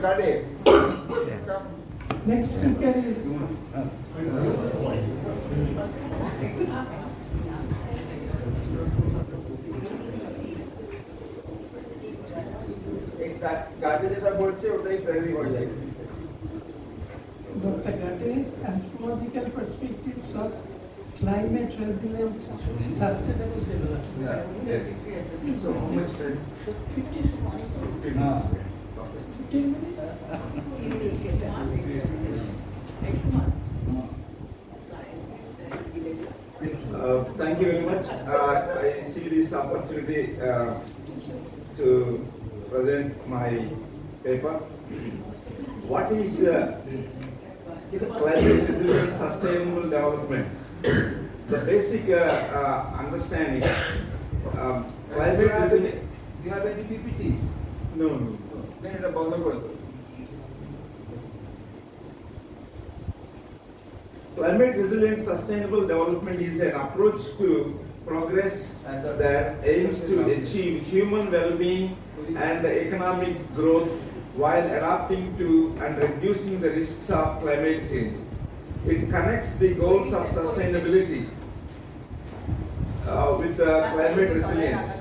Gadde. Next speaker is গাড়ি যেটা বলছে ওটাই ট্রেনিং হয়ে যায়। Dr. Gadde, Anthropological Perspectives of Climate Resilient Sustainable Development. Yes. So how much time? 15 minutes? Thank you very much. I see this opportunity to present my paper. What is climate resilient sustainable development? The basic understanding. Climate resilient. Do you have any PPT? No. Then এটা বন্ধ করে দাও। Climate resilient sustainable development is an approach to progress that aims to achieve human well-being and economic growth while adapting to and reducing the risks of climate change. It connects the goals of sustainability with climate resilience.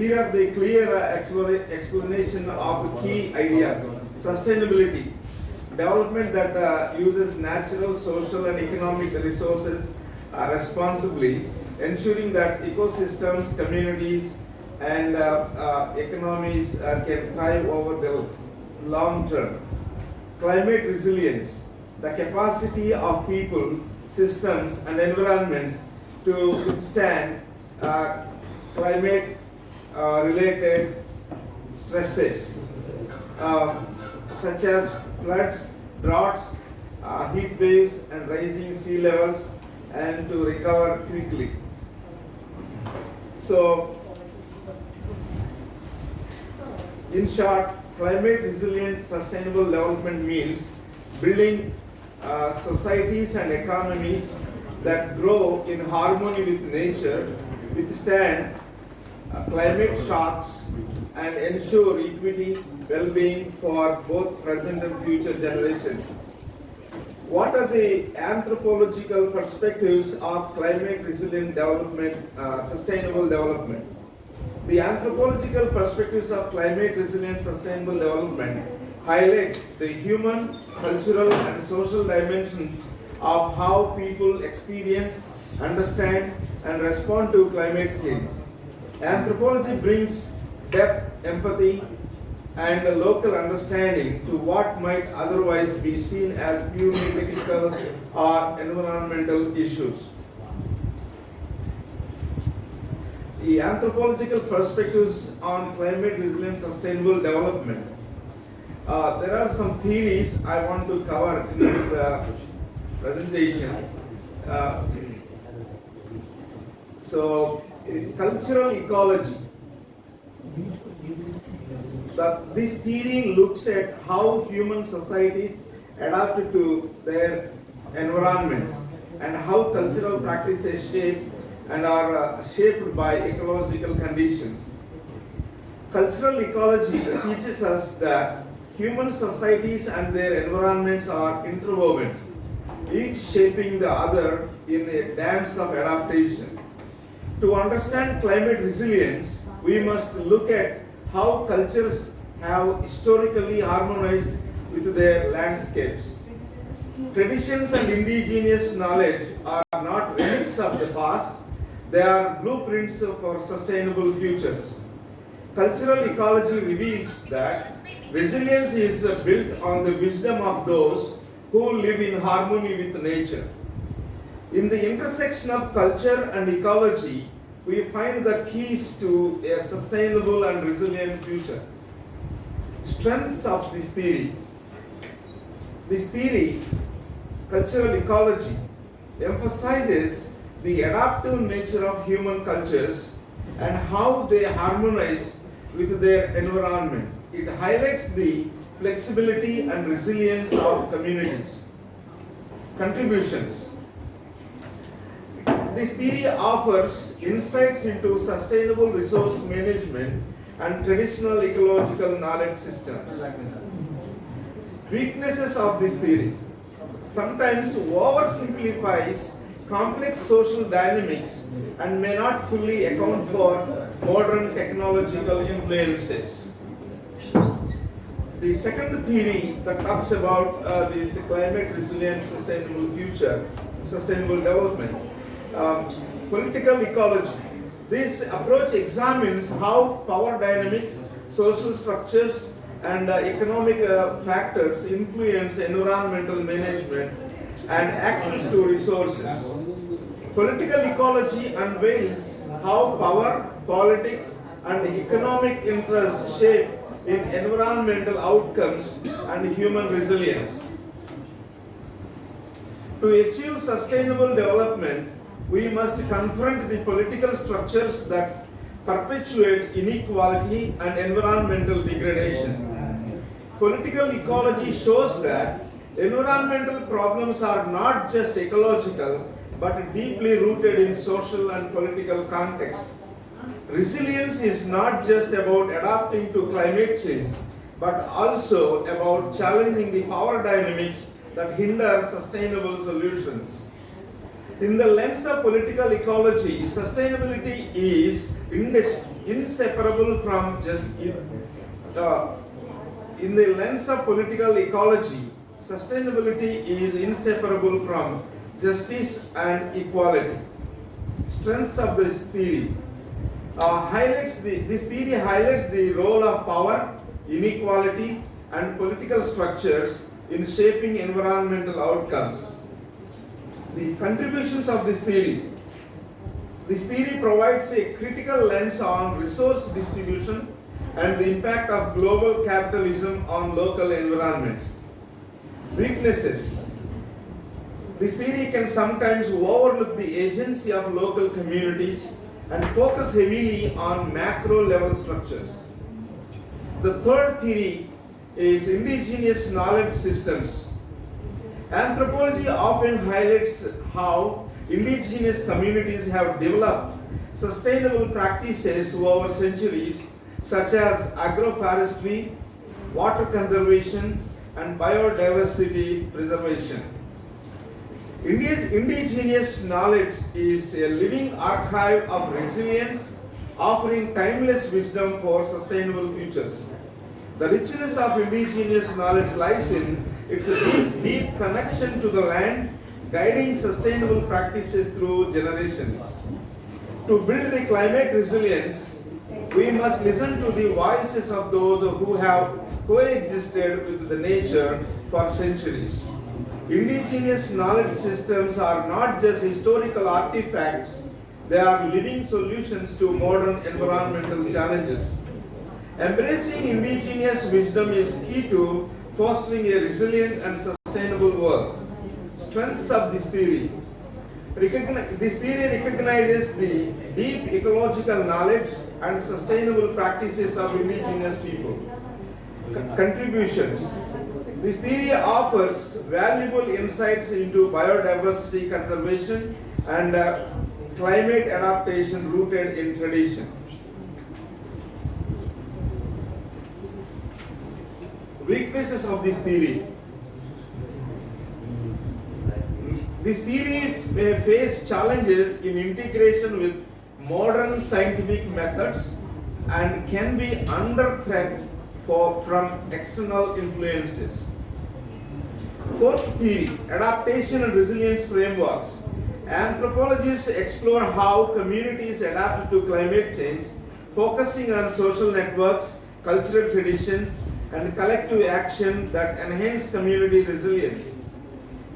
Here are the clear explanation of the key ideas. Sustainability, development that uses natural, social and economic resources responsibly, ensuring that ecosystems, communities and economies can thrive over the long term. Climate resilience, the capacity of people, systems and environments to withstand climate related stresses such as floods, droughts, heat waves and rising sea levels, and to recover quickly. So, in short, climate resilient sustainable development means building societies and economies that grow in harmony with nature, withstand climate shocks and ensure equity, well-being for both present and future generations. What are the anthropological perspectives of climate resilient development, sustainable development? The anthropological perspectives of climate resilient sustainable development highlight the human, cultural and social dimensions of how people experience, understand and respond to climate change. Anthropology brings depth, empathy, and a local understanding to what might otherwise be seen as purely technical or environmental issues. The anthropological perspectives on climate resilient sustainable development. There are some theories I want to cover in this presentation. Cultural ecology. This theory looks at how human societies adapt to their environments and how cultural practices shape and are shaped by ecological conditions. Cultural ecology teaches us that human societies and their environments are interwoven, each shaping the other in a dance of adaptation. To understand climate resilience, we must look at how cultures have historically harmonized with their landscapes. Traditions and indigenous knowledge are not relics of the past, they are blueprints for sustainable futures. Cultural ecology reveals that resilience is built on the wisdom of those who live in harmony with nature. In the intersection of culture and ecology, we find the keys to a sustainable and resilient future. Strengths of this theory. This theory, cultural ecology, emphasizes the adaptive nature of human cultures and how they harmonize with their environment. It highlights the flexibility and resilience of communities. Contributions. This theory offers insights into sustainable resource management and traditional ecological knowledge systems. Weaknesses of this theory: sometimes oversimplifies complex social dynamics and may not fully account for modern technological influences. The second theory that talks about this climate resilient sustainable future, sustainable development, political ecology. This approach examines how power dynamics, social structures, and economic factors influence environmental management and access to resources. Political ecology unveils how power, politics, and economic interests shape in environmental outcomes and human resilience. To achieve sustainable development, we must confront the political structures that perpetuate inequality and environmental degradation. Political ecology shows that environmental problems are not just ecological, but deeply rooted in social and political contexts. Resilience is not just about adapting to climate change, but also about challenging the power dynamics that hinder sustainable solutions. In the lens of political ecology, sustainability is inseparable from in the lens of political ecology, sustainability is inseparable from justice and equality. Strengths of this theory this theory highlights the role of power, inequality, and political structures in shaping environmental outcomes. The contributions of this theory. This theory provides a critical lens on resource distribution and the impact of global capitalism on local environments. Weaknesses. This theory can sometimes overlook the agency of local communities and focus heavily on macro level structures. The third theory is indigenous knowledge systems. Anthropology often highlights how indigenous communities have developed sustainable practices over centuries, such as agroforestry, water conservation, and biodiversity preservation. Indigenous knowledge is a living archive of resilience, offering timeless wisdom for sustainable futures. The richness of indigenous knowledge lies in its deep connection to the land, guiding sustainable practices through generations. To build the climate resilience, we must listen to the voices of those who have coexisted with the nature for centuries. Indigenous knowledge systems are not just historical artifacts, they are living solutions to modern environmental challenges. Embracing indigenous wisdom is key to fostering a resilient and sustainable world. Strengths of this theory. This theory recognizes the deep ecological knowledge and sustainable practices of indigenous people. Contributions. This theory offers valuable insights into biodiversity conservation and climate adaptation rooted in tradition. Weaknesses of this theory. This theory may face challenges in integration with modern scientific methods and can be under threat from external influences. Fourth theory, adaptation and resilience frameworks. Anthropologists explore how communities adapt to climate change, focusing on social networks, cultural traditions, and collective action that enhance community resilience.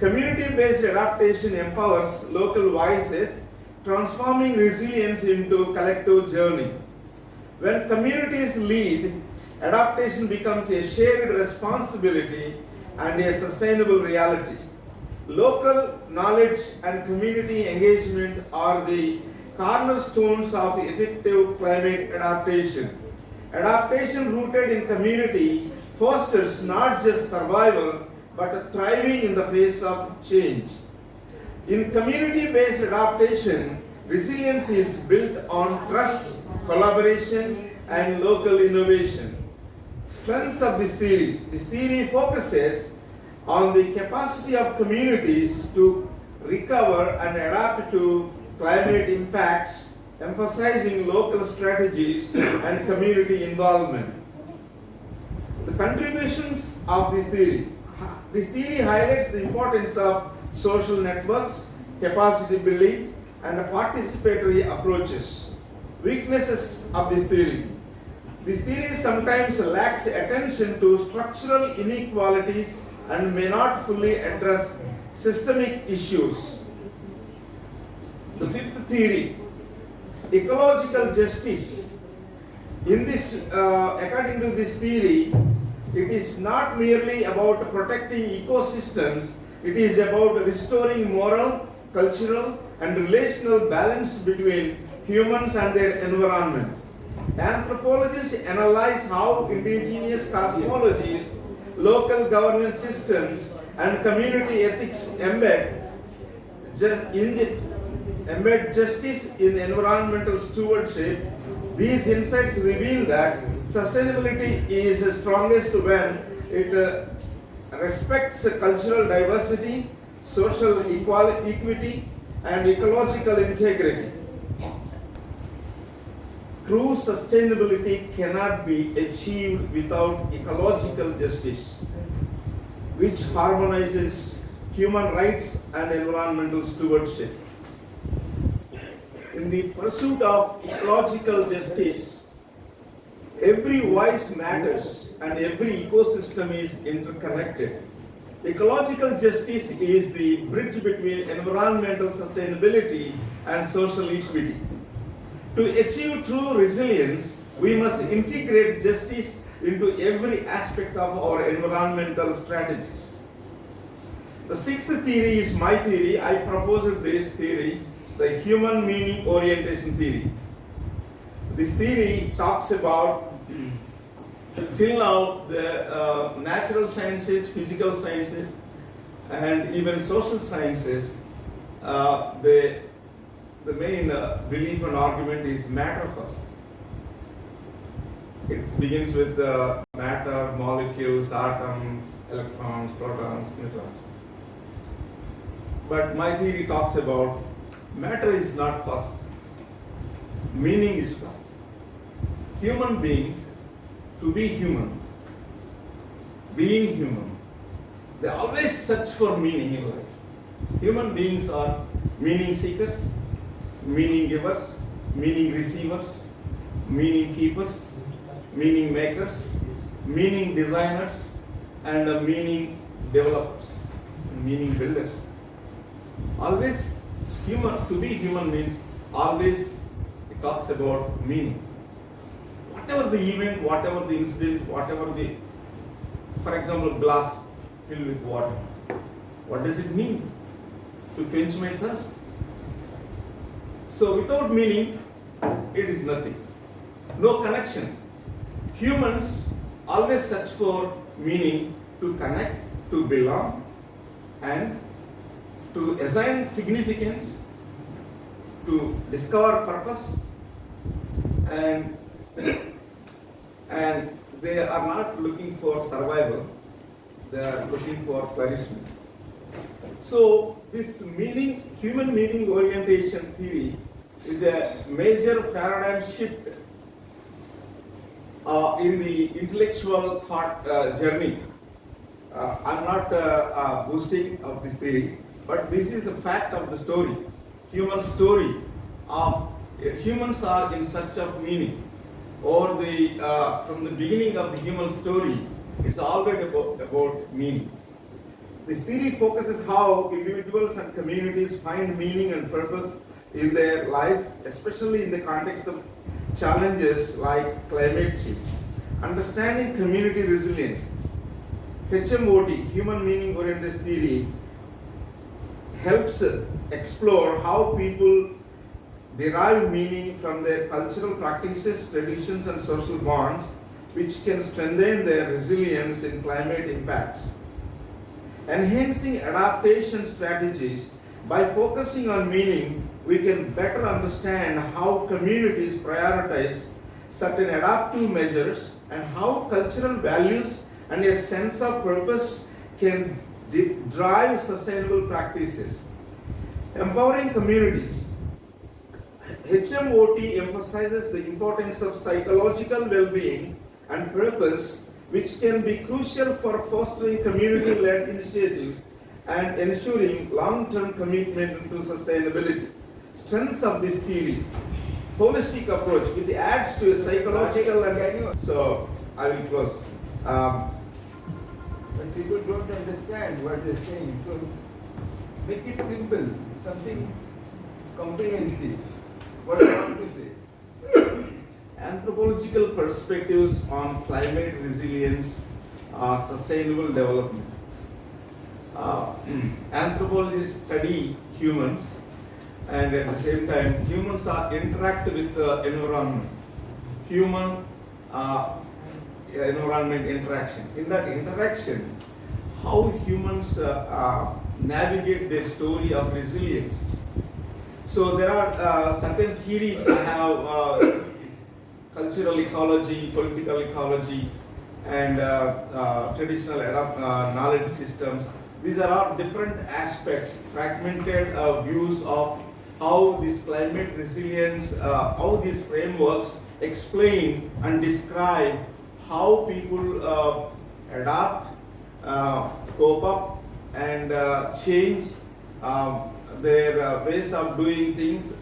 Community-based adaptation empowers local voices, transforming resilience into a collective journey. When communities lead, adaptation becomes a shared responsibility and a sustainable reality. Local knowledge and community engagement are the cornerstones of effective climate adaptation. Adaptation rooted in community fosters not just survival but thriving in the face of change. In community-based adaptation, resilience is built on trust, collaboration, and local innovation. Strengths of this theory. This theory focuses on the capacity of communities to recover and adapt to climate impacts, emphasizing local strategies and community involvement. The contributions of this theory. This theory highlights the importance of social networks, capacity building, and participatory approaches. Weaknesses of this theory. This theory sometimes lacks attention to structural inequalities and may not fully address systemic issues. The fifth theory, ecological justice. According to this theory, it is not merely about protecting ecosystems, it is about restoring moral, cultural, and relational balance between humans and their environment. Anthropologists analyze how indigenous cosmologies, local governance systems, and community ethics embed justice in environmental stewardship. These insights reveal that sustainability is strongest when it respects cultural diversity, social equity, and ecological integrity. True sustainability cannot be achieved without ecological justice, which harmonizes human rights and environmental stewardship. In the pursuit of ecological justice, every voice matters and every ecosystem is interconnected. Ecological justice is the bridge between environmental sustainability and social equity. To achieve true resilience, we must integrate justice into every aspect of our environmental strategies. The sixth theory is my theory. I proposed this theory, the human meaning orientation theory. This theory talks about, till now, the natural sciences, physical sciences, and even social sciences, the main belief and argument is matter first. It begins with matter, molecules, atoms, electrons, protons, neutrons. But my theory talks about matter is not first, meaning is first. Human beings, to be human, being human, they always search for meaning in life. Human beings are meaning seekers, meaning givers, meaning receivers, meaning keepers, meaning makers, meaning designers, and meaning developers, meaning builders. Always human, to be human means always it talks about meaning. Whatever the event, whatever the incident, whatever the, for example, glass filled with water. What does it mean? To quench my thirst. So without meaning, it is nothing. No connection. Humans always search for meaning to connect, to belong, and to assign significance, to discover purpose, and they are not looking for survival, they are looking for flourishment. So this meaning, human meaning orientation theory is a major paradigm shift in the intellectual thought journey. I'm not boasting of this theory, but this is the fact of the story, human story of humans are in search of meaning. Or from the beginning of the human story, it's always about meaning. This theory focuses how individuals and communities find meaning and purpose in their lives, especially in the context of challenges like climate change. Understanding community resilience. HMOT, Human Meaning Oriented Theory, helps explore how people derive meaning from their cultural practices, traditions, and social bonds, which can strengthen their resilience in climate impacts. Enhancing adaptation strategies. By focusing on meaning, we can better understand how communities prioritize certain adaptive measures and how cultural values and a sense of purpose can drive sustainable practices. Empowering communities. HMOT emphasizes the importance of psychological well-being and purpose, which can be crucial for fostering community-led initiatives and ensuring long-term commitment to sustainability. Strengths of this theory. Holistic approach. It adds to a psychological and... So, I will close. But people don't understand what they're saying, so make it simple, something comprehensive. What do you want to say? Anthropological perspectives on climate resilience, sustainable development. Anthropologists study humans, and at the same time, humans interact with the environment. Human environment interaction. In that interaction, how humans navigate their story of resilience. So there are certain theories that have cultural ecology, political ecology, and traditional knowledge systems. These are all different aspects, fragmented views of how this climate resilience, how these frameworks explain and describe how people adapt, cope up, and change their ways of doing things